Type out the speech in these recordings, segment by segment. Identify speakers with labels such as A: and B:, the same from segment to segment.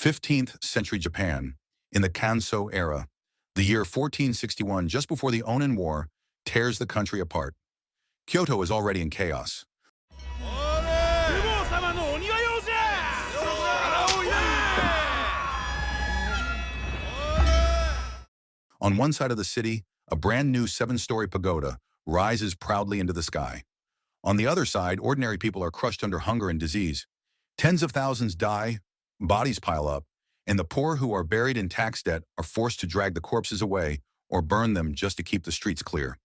A: 15th century Japan, in the Kanso era, the year 1461, just before the Onin War, tears the country apart. Kyoto is already in chaos. On one side of the city, a brand new 7-story pagoda rises proudly into the sky. On the other side, ordinary people are crushed under hunger and disease. Tens of thousands die, bodies pile up, and the poor who are buried in tax debt are forced to drag the corpses away or burn them just to keep the streets clear.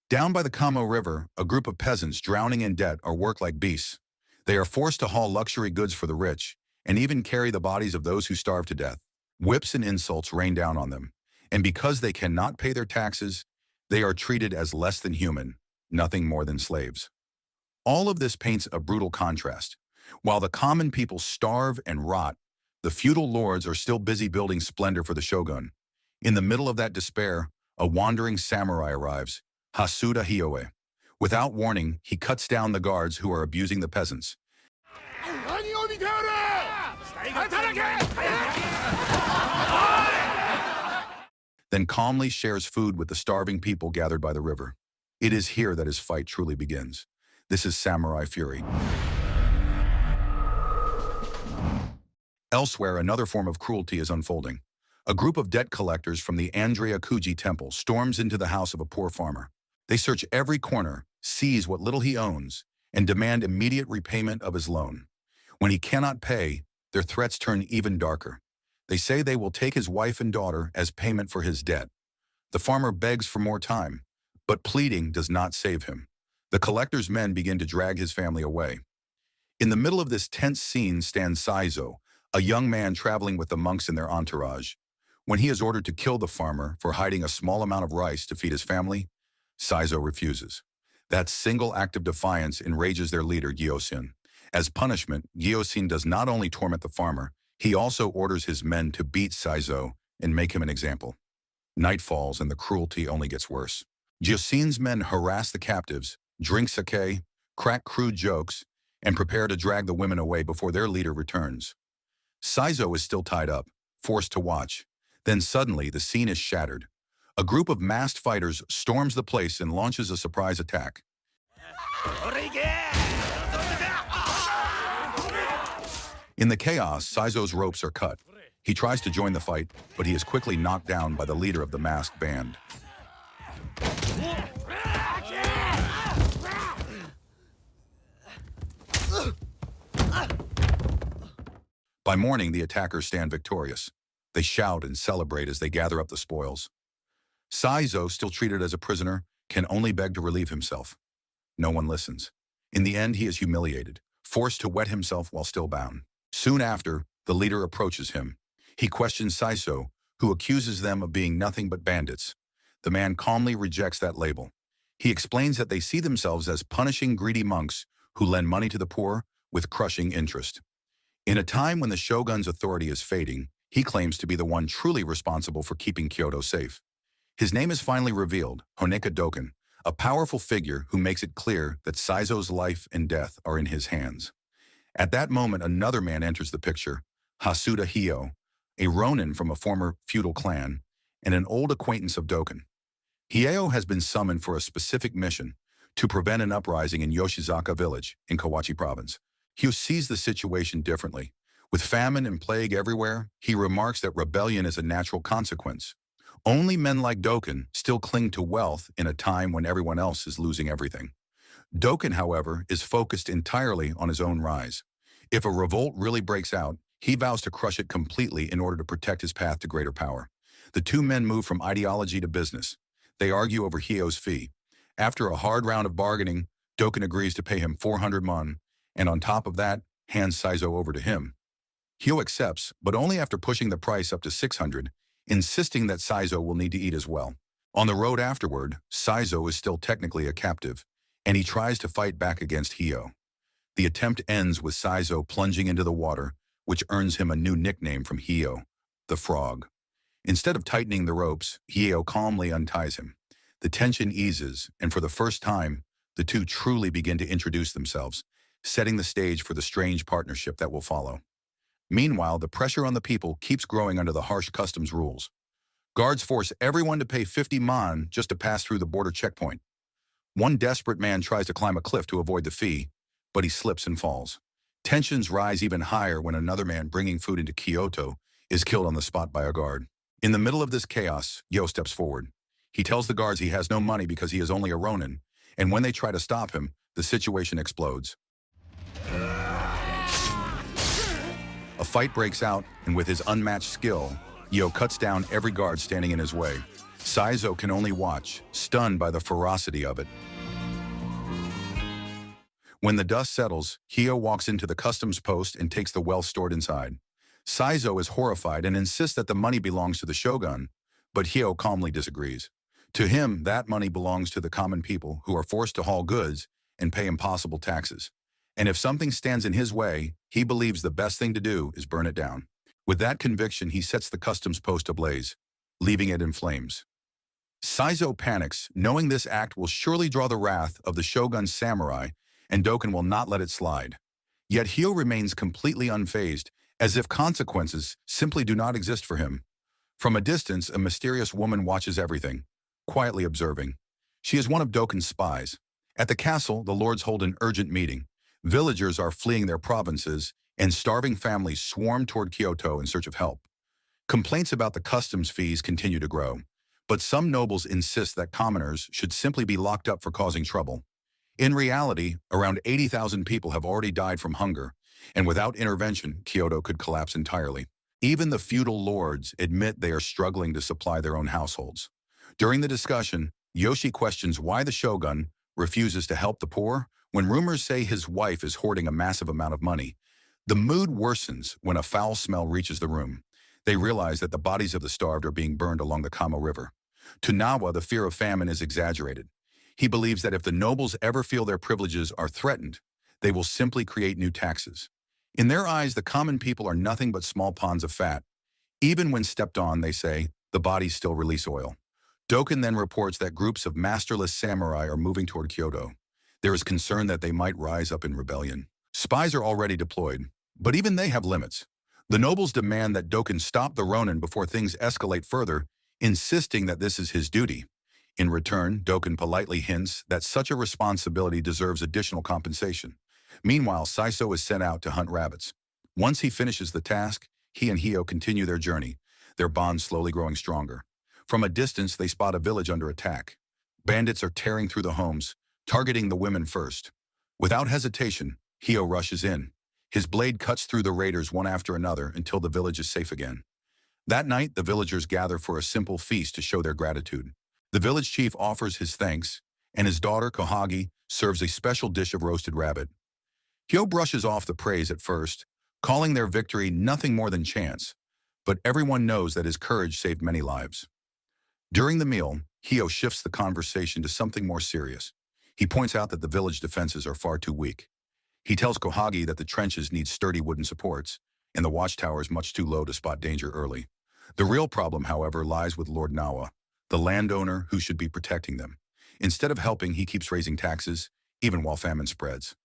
A: Down by the Kamo River, a group of peasants drowning in debt are worked like beasts. They are forced to haul luxury goods for the rich, and even carry the bodies of those who starve to death. Whips and insults rain down on them, and because they cannot pay their taxes, they are treated as less than human, nothing more than slaves. All of this paints a brutal contrast. While the common people starve and rot, the feudal lords are still busy building splendor for the shogun. In the middle of that despair, a wandering samurai arrives, Hasuda Hioe. Without warning, he cuts down the guards who are abusing the peasants. Then calmly shares food with the starving people gathered by the river. It is here that his fight truly begins. This is samurai fury. Elsewhere, another form of cruelty is unfolding. A group of debt collectors from the Andrea Kuji temple storms into the house of a poor farmer. They search every corner, seize what little he owns, and demand immediate repayment of his loan. When he cannot pay, their threats turn even darker. They say they will take his wife and daughter as payment for his debt. The farmer begs for more time, but pleading does not save him. The collector's men begin to drag his family away. In the middle of this tense scene stands Saizo, a young man traveling with the monks in their entourage. When he is ordered to kill the farmer for hiding a small amount of rice to feed his family, Saizo refuses. That single act of defiance enrages their leader, Gyosin. As punishment, Gyosin does not only torment the farmer, he also orders his men to beat Saizo and make him an example. Night falls and the cruelty only gets worse. Gyosin's men harass the captives, drink sake, crack crude jokes, and prepare to drag the women away before their leader returns. Saizo is still tied up, forced to watch. Then suddenly, the scene is shattered. A group of masked fighters storms the place and launches a surprise attack. In the chaos, Saizo's ropes are cut. He tries to join the fight, but he is quickly knocked down by the leader of the masked band. By morning, the attackers stand victorious. They shout and celebrate as they gather up the spoils. Saizo, still treated as a prisoner, can only beg to relieve himself. No one listens. In the end, he is humiliated, forced to wet himself while still bound. Soon after, the leader approaches him. He questions Saizo, who accuses them of being nothing but bandits. The man calmly rejects that label. He explains that they see themselves as punishing greedy monks who lend money to the poor with crushing interest. In a time when the shogun's authority is fading, he claims to be the one truly responsible for keeping Kyoto safe. His name is finally revealed, Honeka Doken, a powerful figure who makes it clear that Saizo's life and death are in his hands. At that moment, another man enters the picture, Hasuda Hio, a ronin from a former feudal clan, and an old acquaintance of Doken. Hieo has been summoned for a specific mission to prevent an uprising in Yoshizaka village in Kawachi province. Hio sees the situation differently. With famine and plague everywhere, he remarks that rebellion is a natural consequence. Only men like Doken still cling to wealth in a time when everyone else is losing everything. Doken, however, is focused entirely on his own rise. If a revolt really breaks out, he vows to crush it completely in order to protect his path to greater power. The two men move from ideology to business. They argue over Hio's fee. After a hard round of bargaining, Doken agrees to pay him 400 mon, and on top of that, hands Saizo over to him. Hio accepts, but only after pushing the price up to 600, insisting that Saizo will need to eat as well. On the road afterward, Saizo is still technically a captive, and he tries to fight back against Hio. The attempt ends with Saizo plunging into the water, which earns him a new nickname from Hio, the Frog. Instead of tightening the ropes, Hio calmly unties him. The tension eases, and for the first time, the two truly begin to introduce themselves, setting the stage for the strange partnership that will follow. Meanwhile, the pressure on the people keeps growing under the harsh customs rules. Guards force everyone to pay 50 man just to pass through the border checkpoint. One desperate man tries to climb a cliff to avoid the fee, but he slips and falls. Tensions rise even higher when another man bringing food into Kyoto is killed on the spot by a guard. In the middle of this chaos, Yo steps forward. He tells the guards he has no money because he is only a Ronin, and when they try to stop him, the situation explodes. A fight breaks out, and with his unmatched skill, Yo cuts down every guard standing in his way. Saizo can only watch, stunned by the ferocity of it. When the dust settles, Hyo walks into the customs post and takes the wealth stored inside. Saizo is horrified and insists that the money belongs to the Shogun, but Hyo calmly disagrees. To him, that money belongs to the common people who are forced to haul goods and pay impossible taxes. And if something stands in his way, he believes the best thing to do is burn it down. With that conviction, he sets the customs post ablaze, leaving it in flames. Saizo panics, knowing this act will surely draw the wrath of the Shogun's samurai, and Doken will not let it slide. Yet Hyo remains completely unfazed, as if consequences simply do not exist for him. From a distance, a mysterious woman watches everything, quietly observing. She is one of Doken's spies. At the castle, the lords hold an urgent meeting. Villagers are fleeing their provinces, and starving families swarm toward Kyoto in search of help. Complaints about the customs fees continue to grow, but some nobles insist that commoners should simply be locked up for causing trouble. In reality, around 80,000 people have already died from hunger, and without intervention, Kyoto could collapse entirely. Even the feudal lords admit they are struggling to supply their own households. During the discussion, Yoshi questions why the shogun refuses to help the poor when rumors say his wife is hoarding a massive amount of money. The mood worsens when a foul smell reaches the room. They realize that the bodies of the starved are being burned along the Kamo River. To Nawa, the fear of famine is exaggerated. He believes that if the nobles ever feel their privileges are threatened, they will simply create new taxes. In their eyes, the common people are nothing but small ponds of fat. Even when stepped on, they say, the bodies still release oil. Doken then reports that groups of masterless samurai are moving toward Kyoto. There is concern that they might rise up in rebellion. Spies are already deployed, but even they have limits. The nobles demand that Doken stop the Ronin before things escalate further, insisting that this is his duty. In return, Doken politely hints that such a responsibility deserves additional compensation. Meanwhile, Saizo is sent out to hunt rabbits. Once he finishes the task, he and Hyo continue their journey, their bond slowly growing stronger. From a distance, they spot a village under attack. Bandits are tearing through the homes, targeting the women first. Without hesitation, Hyo rushes in. His blade cuts through the raiders one after another until the village is safe again. That night, the villagers gather for a simple feast to show their gratitude. The village chief offers his thanks, and his daughter, Kohagi, serves a special dish of roasted rabbit. Hyo brushes off the praise at first, calling their victory nothing more than chance, but everyone knows that his courage saved many lives. During the meal, Hyo shifts the conversation to something more serious. He points out that the village defenses are far too weak. He tells Kohagi that the trenches need sturdy wooden supports, and the watchtower is much too low to spot danger early. The real problem, however, lies with Lord Nawa, the landowner who should be protecting them. Instead of helping, he keeps raising taxes, even while famine spreads.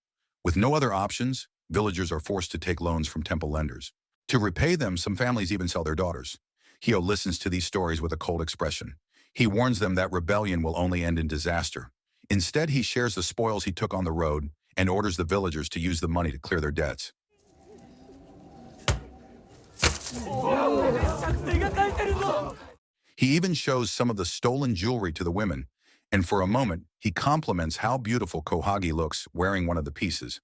A: With no other options, villagers are forced to take loans from temple lenders. To repay them, some families even sell their daughters. Hyo listens to these stories with a cold expression. He warns them that rebellion will only end in disaster. Instead, he shares the spoils he took on the road and orders the villagers to use the money to clear their debts. He even shows some of the stolen jewelry to the women, and for a moment, he compliments how beautiful Kohagi looks wearing one of the pieces.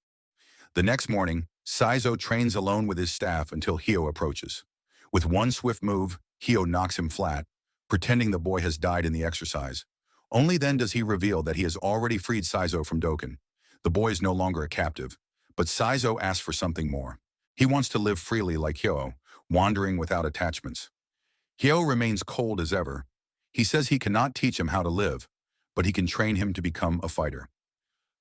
A: The next morning, Saizo trains alone with his staff until Hyo approaches. With one swift move, Hyo knocks him flat, pretending the boy has died in the exercise. Only then does he reveal that he has already freed Saizo from Doken. The boy is no longer a captive, but Saizo asks for something more. He wants to live freely like Hyo, wandering without attachments. Hyo remains cold as ever. He says he cannot teach him how to live, but he can train him to become a fighter.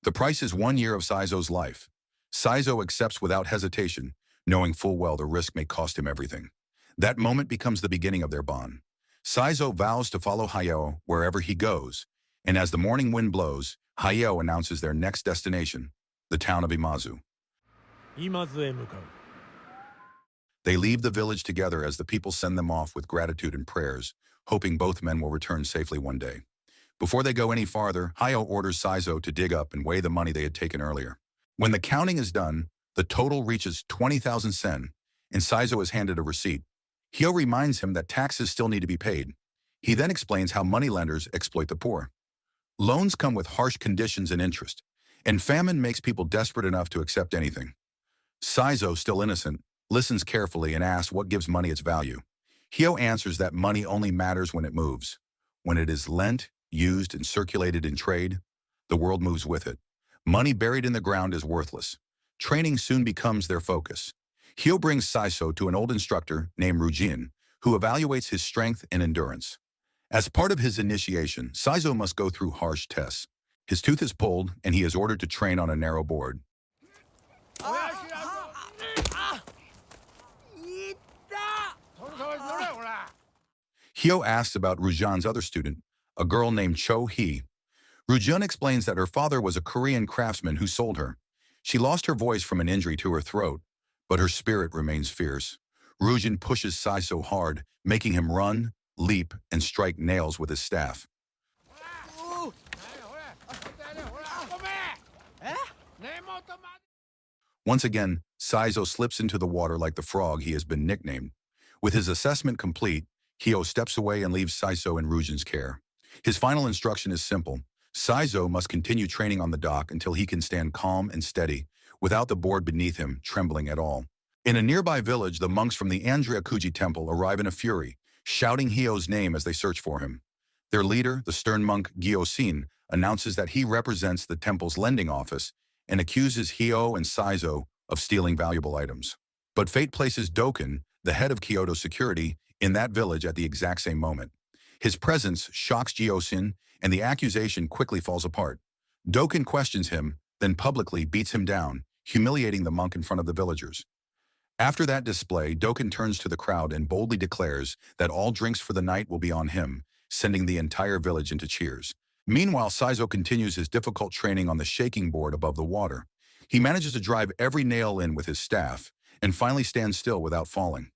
A: The price is 1 year of Saizo's life. Saizo accepts without hesitation, knowing full well the risk may cost him everything. That moment becomes the beginning of their bond. Saizo vows to follow Hyo wherever he goes, and as the morning wind blows, Hyo announces their next destination, the town of Imazu. They leave the village together as the people send them off with gratitude and prayers, hoping both men will return safely one day. Before they go any farther, Hyo orders Saizo to dig up and weigh the money they had taken earlier. When the counting is done, the total reaches 20,000 sen, and Saizo is handed a receipt. Hyo reminds him that taxes still need to be paid. He then explains how moneylenders exploit the poor. Loans come with harsh conditions and interest, and famine makes people desperate enough to accept anything. Saizo, still innocent, listens carefully and asks what gives money its value. Hyo answers that money only matters when it moves. When it is lent, used, and circulated in trade, the world moves with it. Money buried in the ground is worthless. Training soon becomes their focus. Hyo brings Saizo to an old instructor named Rujin, who evaluates his strength and endurance. As part of his initiation, Saizo must go through harsh tests. His tooth is pulled, and he is ordered to train on a narrow board. Hyo asks about Rujan's other student, a girl named Cho Hee. Rujun explains that her father was a Korean craftsman who sold her. She lost her voice from an injury to her throat, but her spirit remains fierce. Rujun pushes Saizo hard, making him run, leap, and strike nails with his staff. Once again, Saizo slips into the water like the frog he has been nicknamed. With his assessment complete, Hyo steps away and leaves Saizo in Rujin's care. His final instruction is simple. Saizo must continue training on the dock until he can stand calm and steady, without the board beneath him trembling at all. In a nearby village, the monks from the Andryakuji temple arrive in a fury, shouting Hyo's name as they search for him. Their leader, the stern monk Gyosin, announces that he represents the temple's lending office and accuses Hyo and Saizo of stealing valuable items. But fate places Doken, the head of Kyoto security, in that village at the exact same moment. His presence shocks Gyosin, and the accusation quickly falls apart. Doken questions him, then publicly beats him down, humiliating the monk in front of the villagers. After that display, Doken turns to the crowd and boldly declares that all drinks for the night will be on him, sending the entire village into cheers. Meanwhile, Saizo continues his difficult training on the shaking board above the water. He manages to drive every nail in with his staff, and finally stands still without falling.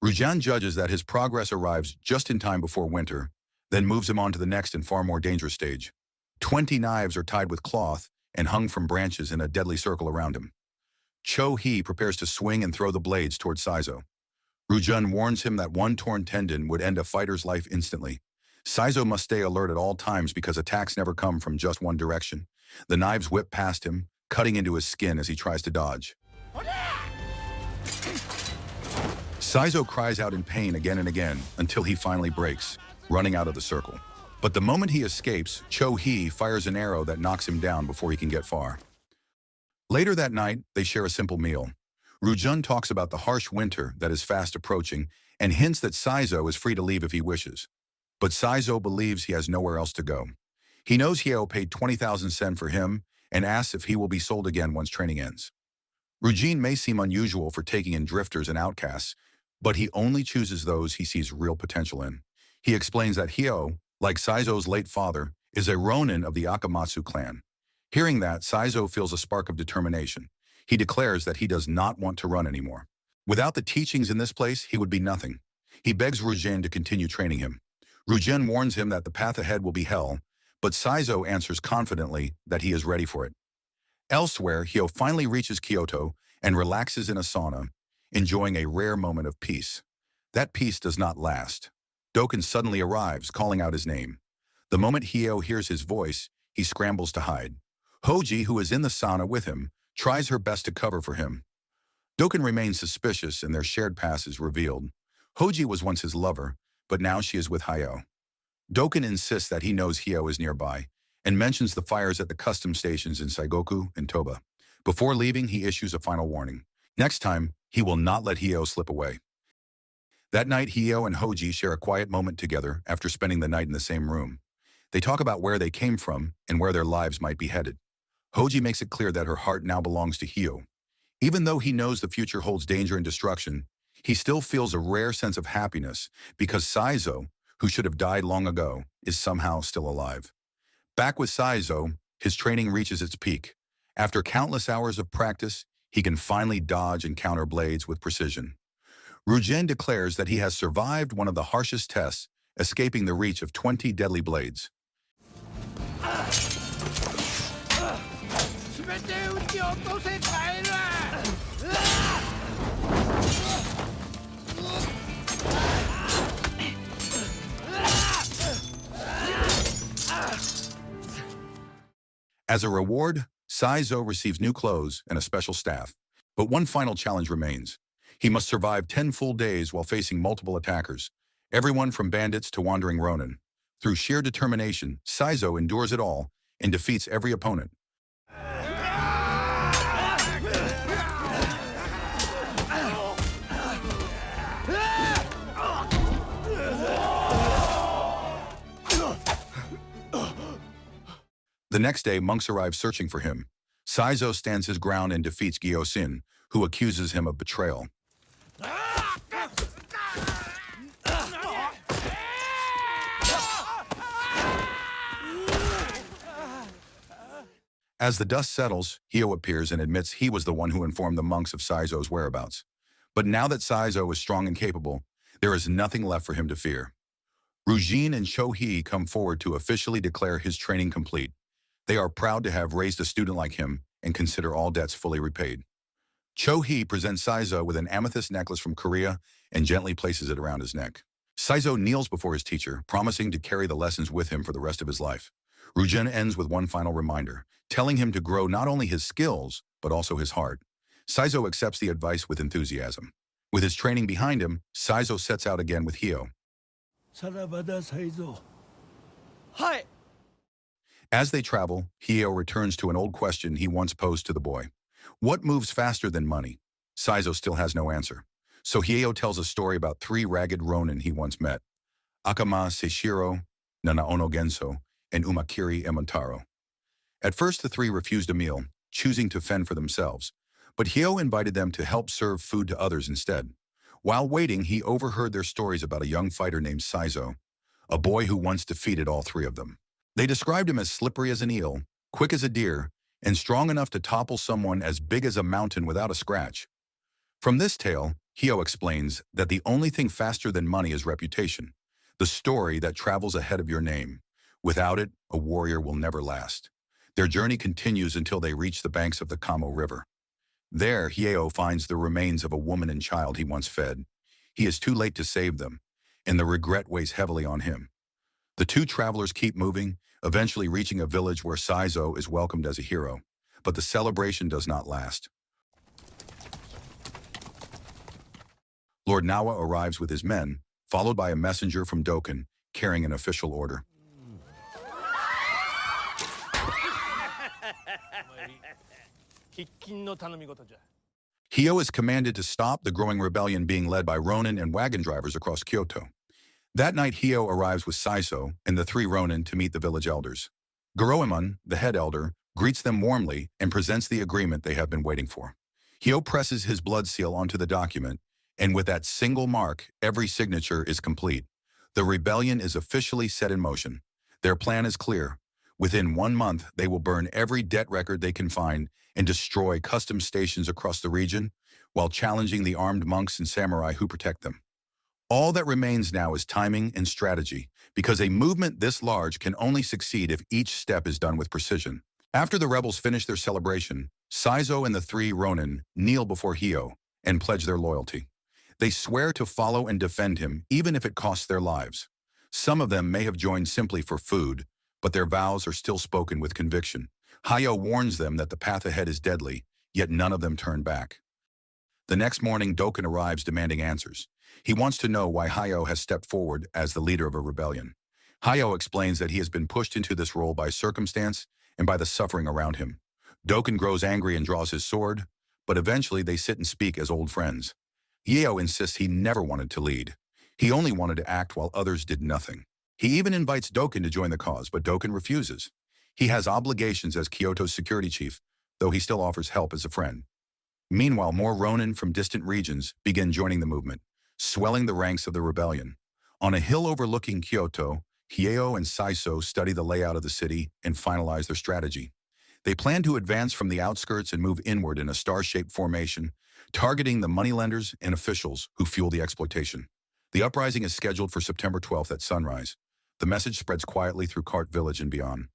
A: Rujan judges that his progress arrives just in time before winter, then moves him on to the next and far more dangerous stage. 20 knives are tied with cloth and hung from branches in a deadly circle around him. Cho Hee prepares to swing and throw the blades toward Saizo. Rujun warns him that one torn tendon would end a fighter's life instantly. Saizo must stay alert at all times because attacks never come from just one direction. The knives whip past him, cutting into his skin as he tries to dodge. Saizo cries out in pain again and again until he finally breaks, running out of the circle. But the moment he escapes, Cho Hee fires an arrow that knocks him down before he can get far. Later that night, they share a simple meal. Rujun talks about the harsh winter that is fast approaching and hints that Saizo is free to leave if he wishes. But Saizo believes he has nowhere else to go. He knows Hyo paid 20,000 sen for him and asks if he will be sold again once training ends. Rujin may seem unusual for taking in drifters and outcasts, but he only chooses those he sees real potential in. He explains that Hyo, like Saizo's late father, is a ronin of the Akamatsu clan. Hearing that, Saizo feels a spark of determination. He declares that he does not want to run anymore. Without the teachings in this place, he would be nothing. He begs Rujin to continue training him. Rujin warns him that the path ahead will be hell, but Saizo answers confidently that he is ready for it. Elsewhere, Hyo finally reaches Kyoto and relaxes in a sauna, enjoying a rare moment of peace. That peace does not last. Doken suddenly arrives, calling out his name. The moment Hyo hears his voice, he scrambles to hide. Hoji, who is in the sauna with him, tries her best to cover for him. Doken remains suspicious and their shared past is revealed. Hoji was once his lover, but now she is with Hyo. Doken insists that he knows Hyo is nearby and mentions the fires at the custom stations in Saigoku and Toba. Before leaving, he issues a final warning. Next time, he will not let Hyo slip away. That night, Hyo and Hoji share a quiet moment together after spending the night in the same room. They talk about where they came from and where their lives might be headed. Hoji makes it clear that her heart now belongs to Hyo. Even though he knows the future holds danger and destruction, he still feels a rare sense of happiness because Saizo, who should have died long ago, is somehow still alive. Back with Saizo, his training reaches its peak. After countless hours of practice, he can finally dodge and counter blades with precision. Ryujin declares that he has survived one of the harshest tests, escaping the reach of 20 deadly blades. As a reward, Saizo receives new clothes and a special staff. But one final challenge remains. He must survive 10 full days while facing multiple attackers, everyone from bandits to wandering ronin. Through sheer determination, Saizo endures it all and defeats every opponent. The next day, monks arrive searching for him. Saizo stands his ground and defeats Gyosin, who accuses him of betrayal. As the dust settles, Hyo appears and admits he was the one who informed the monks of Saizo's whereabouts. But now that Saizo is strong and capable, there is nothing left for him to fear. Ryujin and Shohei come forward to officially declare his training complete. They are proud to have raised a student like him and consider all debts fully repaid. Shohei presents Saizo with an amethyst necklace from Korea and gently places it around his neck. Saizo kneels before his teacher, promising to carry the lessons with him for the rest of his life. Ryujin ends with one final reminder, telling him to grow not only his skills, but also his heart. Saizo accepts the advice with enthusiasm. With his training behind him, Saizo sets out again with Hyo.
B: Hi.
A: As they travel, Hyo returns to an old question he once posed to the boy. What moves faster than money? Saizo still has no answer. So Hyo tells a story about 3 ragged ronin he once met: Akama Seishiro, Nanaono Genso, and Umakiri Emotaro. At first, the 3 refused a meal, choosing to fend for themselves. But Hyo invited them to help serve food to others instead. While waiting, he overheard their stories about a young fighter named Saizo, a boy who once defeated all 3 of them. They described him as slippery as an eel, quick as a deer, and strong enough to topple someone as big as a mountain without a scratch. From this tale, Hyo explains that the only thing faster than money is reputation, the story that travels ahead of your name. Without it, a warrior will never last. Their journey continues until they reach the banks of the Kamo River. There, Hyo finds the remains of a woman and child he once fed. He is too late to save them, and the regret weighs heavily on him. The 2 travelers keep moving, eventually reaching a village where Saizo is welcomed as a hero. But the celebration does not last. Lord Nawa arrives with his men, followed by a messenger from Dokkan, carrying an official order. Hyo is commanded to stop the growing rebellion being led by ronin and wagon drivers across Kyoto. That night, Hyo arrives with Saizo and the 3 ronin to meet the village elders. Goroemon, the head elder, greets them warmly and presents the agreement they have been waiting for. Hyo presses his blood seal onto the document, and with that single mark, every signature is complete. The rebellion is officially set in motion. Their plan is clear. Within 1 month, they will burn every debt record they can find and destroy custom stations across the region, while challenging the armed monks and samurai who protect them. All that remains now is timing and strategy, because a movement this large can only succeed if each step is done with precision. After the rebels finish their celebration, Saizo and the 3 ronin kneel before Hyo and pledge their loyalty. They swear to follow and defend him, even if it costs their lives. Some of them may have joined simply for food, but their vows are still spoken with conviction. Hyo warns them that the path ahead is deadly, yet none of them turn back. The next morning, Dokkan arrives demanding answers. He wants to know why Hyo has stepped forward as the leader of a rebellion. Hyo explains that he has been pushed into this role by circumstance and by the suffering around him. Dokkan grows angry and draws his sword, but eventually they sit and speak as old friends. Hyo insists he never wanted to lead. He only wanted to act while others did nothing. He even invites Dokkan to join the cause, but Dokkan refuses. He has obligations as Kyoto's security chief, though he still offers help as a friend. Meanwhile, more ronin from distant regions begin joining the movement, swelling the ranks of the rebellion. On a hill overlooking Kyoto, Hieo and Saiso study the layout of the city and finalize their strategy. They plan to advance from the outskirts and move inward in a star-shaped formation, targeting the moneylenders and officials who fuel the exploitation. The uprising is scheduled for September 12th at sunrise. The message spreads quietly through Cart Village and beyond.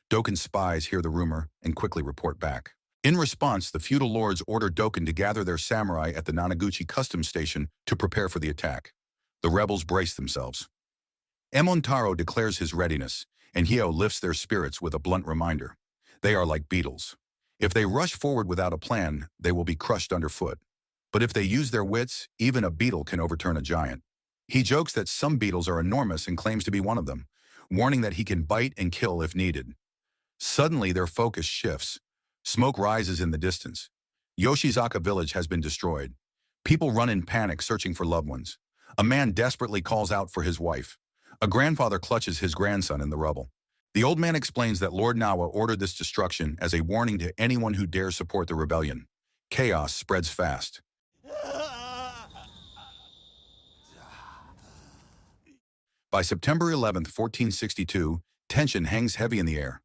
A: Doken's spies hear the rumor and quickly report back. In response, the feudal lords order Doken to gather their samurai at the Nanaguchi customs station to prepare for the attack. The rebels brace themselves. Emontaro declares his readiness, and Hieo lifts their spirits with a blunt reminder. They are like beetles. If they rush forward without a plan, they will be crushed underfoot. But if they use their wits, even a beetle can overturn a giant. He jokes that some beetles are enormous and claims to be one of them, warning that he can bite and kill if needed. Suddenly, their focus shifts. Smoke rises in the distance. Yoshizaka village has been destroyed. People run in panic searching for loved ones. A man desperately calls out for his wife. A grandfather clutches his grandson in the rubble. The old man explains that Lord Nawa ordered this destruction as a warning to anyone who dares support the rebellion. Chaos spreads fast. By September 11, 1462, tension hangs heavy in the air.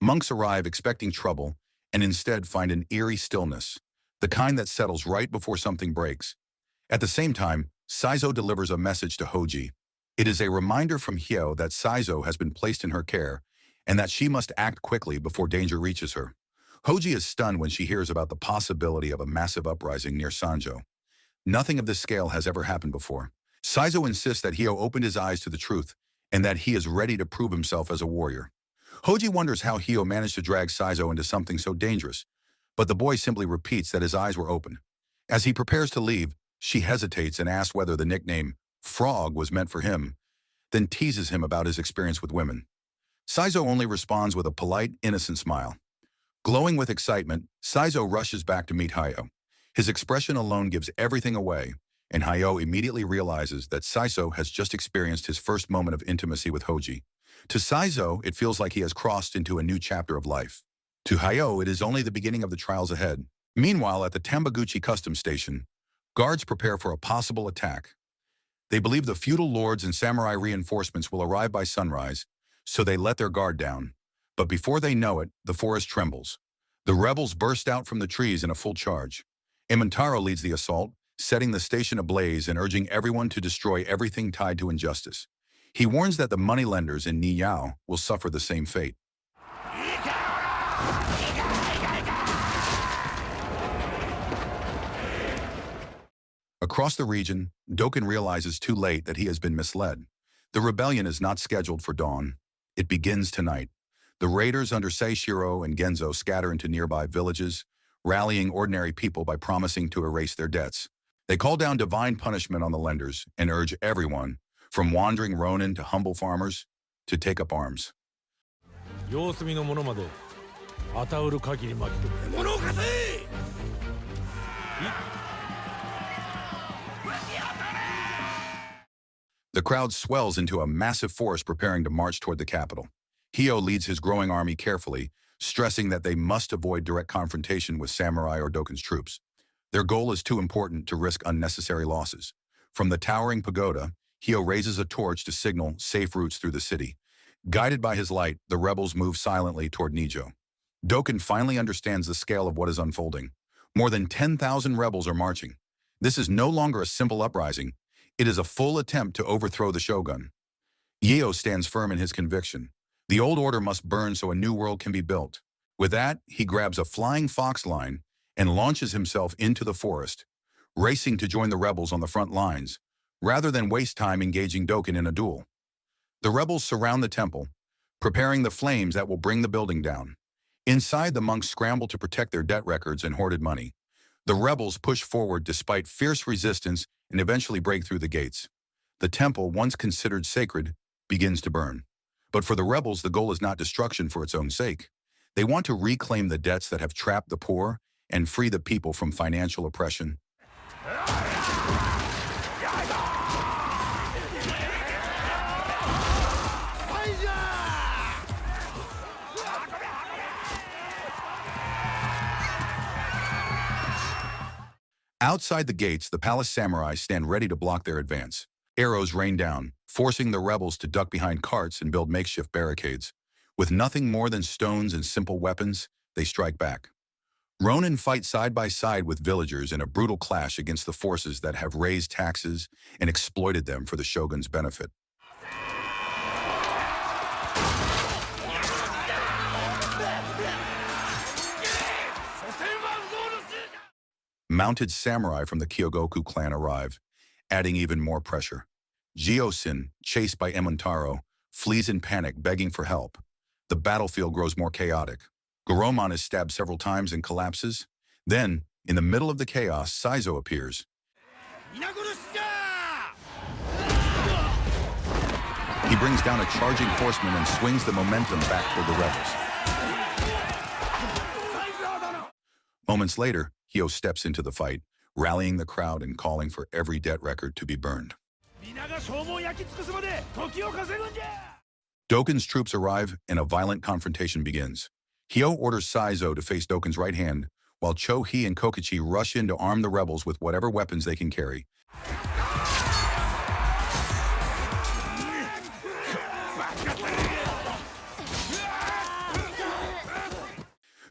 A: Monks arrive expecting trouble and instead find an eerie stillness, the kind that settles right before something breaks. At the same time, Saizo delivers a message to Hoji. It is a reminder from Hieo that Saizo has been placed in her care and that she must act quickly before danger reaches her. Hoji is stunned when she hears about the possibility of a massive uprising near Sanjo. Nothing of this scale has ever happened before. Saizo insists that Hieo opened his eyes to the truth and that he is ready to prove himself as a warrior. Hoji wonders how Hieo managed to drag Saizo into something so dangerous, but the boy simply repeats that his eyes were open. As he prepares to leave, she hesitates and asks whether the nickname Frog was meant for him, then teases him about his experience with women. Saizo only responds with a polite, innocent smile. Glowing with excitement, Saizo rushes back to meet Hieo. His expression alone gives everything away, and Hieo immediately realizes that Saizo has just experienced his first moment of intimacy with Hoji. To Saizo, it feels like he has crossed into a new chapter of life. To Hieo, it is only the beginning of the trials ahead. Meanwhile, at the Tambaguchi customs station, guards prepare for a possible attack. They believe the feudal lords and samurai reinforcements will arrive by sunrise, so they let their guard down. But before they know it, the forest trembles. The rebels burst out from the trees in a full charge. Emontaro leads the assault, setting the station ablaze and urging everyone to destroy everything tied to injustice. He warns that the moneylenders in Niyao will suffer the same fate. Across the region, Doken realizes too late that he has been misled. The rebellion is not scheduled for dawn. It begins tonight. The raiders under Seishiro and Genzo scatter into nearby villages, rallying ordinary people by promising to erase their debts. They call down divine punishment on the lenders and urge everyone, from wandering ronin to humble farmers, to take up arms. The crowd swells into a massive force preparing to march toward the capital. Hieo leads his growing army carefully, stressing that they must avoid direct confrontation with samurai or Doken's troops. Their goal is too important to risk unnecessary losses. From the towering pagoda, Hieo raises a torch to signal safe routes through the city. Guided by his light, the rebels move silently toward Nijo. Doken finally understands the scale of what is unfolding. More than 10,000 rebels are marching. This is no longer a simple uprising. It is a full attempt to overthrow the shogun. Hieo stands firm in his conviction. The old order must burn so a new world can be built. With that, he grabs a flying fox line and launches himself into the forest, racing to join the rebels on the front lines, rather than waste time engaging Doken in a duel. The rebels surround the temple, preparing the flames that will bring the building down. Inside, the monks scramble to protect their debt records and hoarded money. The rebels push forward despite fierce resistance and eventually break through the gates. The temple, once considered sacred, begins to burn. But for the rebels, the goal is not destruction for its own sake. They want to reclaim the debts that have trapped the poor and free the people from financial oppression. Outside the gates, the palace samurai stand ready to block their advance. Arrows rain down, forcing the rebels to duck behind carts and build makeshift barricades. With nothing more than stones and simple weapons, they strike back. Ronin fight side by side with villagers in a brutal clash against the forces that have raised taxes and exploited them for the shogun's benefit. Mounted samurai from the Kyogoku clan arrive, adding even more pressure. Giosin, chased by Emontaro, flees in panic, begging for help. The battlefield grows more chaotic. Goromon is stabbed several times and collapses. Then, in the middle of the chaos, Saizo appears. He brings down a charging horseman and swings the momentum back toward the rebels. Moments later, Hyo steps into the fight, rallying the crowd and calling for every debt record to be burned. Doken's troops arrive and a violent confrontation begins. Hyo orders Saizo to face Doken's right hand, while Cho-hee and Kokichi rush in to arm the rebels with whatever weapons they can carry.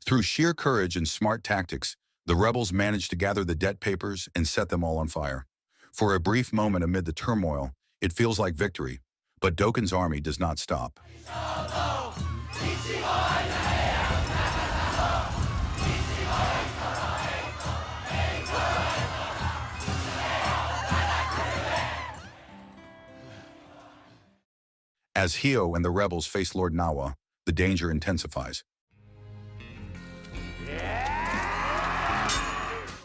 A: Through sheer courage and smart tactics, the rebels manage to gather the debt papers and set them all on fire. For a brief moment amid the turmoil, it feels like victory, but Doken's army does not stop. As Hyo and the rebels face Lord Nawa, the danger intensifies.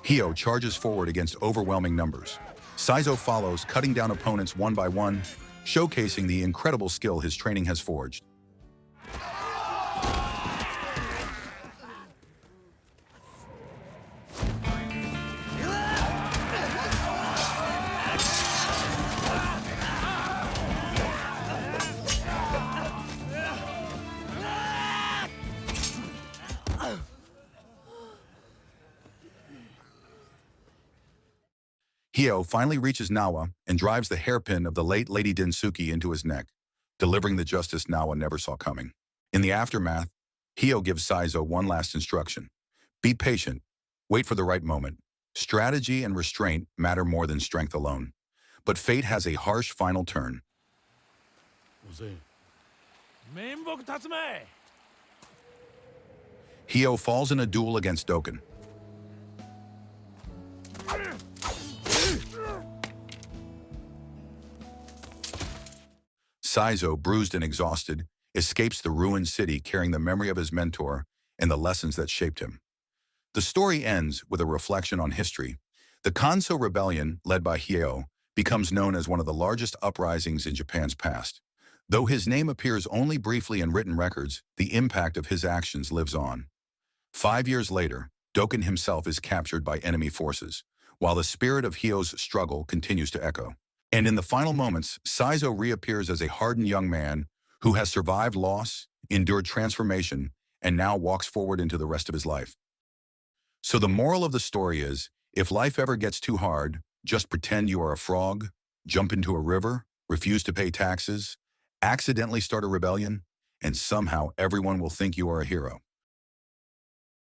A: Hyo charges forward against overwhelming numbers. Saizo follows, cutting down opponents one by one, showcasing the incredible skill his training has forged. Hyo finally reaches Nawa and drives the hairpin of the late Lady Densuke into his neck, delivering the justice Nawa never saw coming. In the aftermath, Hyo gives Saizo one last instruction. Be patient. Wait for the right moment. Strategy and restraint matter more than strength alone. But fate has a harsh final turn. Hyo falls in a duel against Doken. Saizo, bruised and exhausted, escapes the ruined city carrying the memory of his mentor and the lessons that shaped him. The story ends with a reflection on history. The Kanso Rebellion, led by Hyo, becomes known as one of the largest uprisings in Japan's past. Though his name appears only briefly in written records, the impact of his actions lives on. 5 years later, Doken himself is captured by enemy forces, while the spirit of Hyo's struggle continues to echo. And in the final moments, Saizo reappears as a hardened young man who has survived loss, endured transformation, and now walks forward into the rest of his life. So the moral of the story is, if life ever gets too hard, just pretend you are a frog, jump into a river, refuse to pay taxes, accidentally start a rebellion, and somehow everyone will think you are a hero.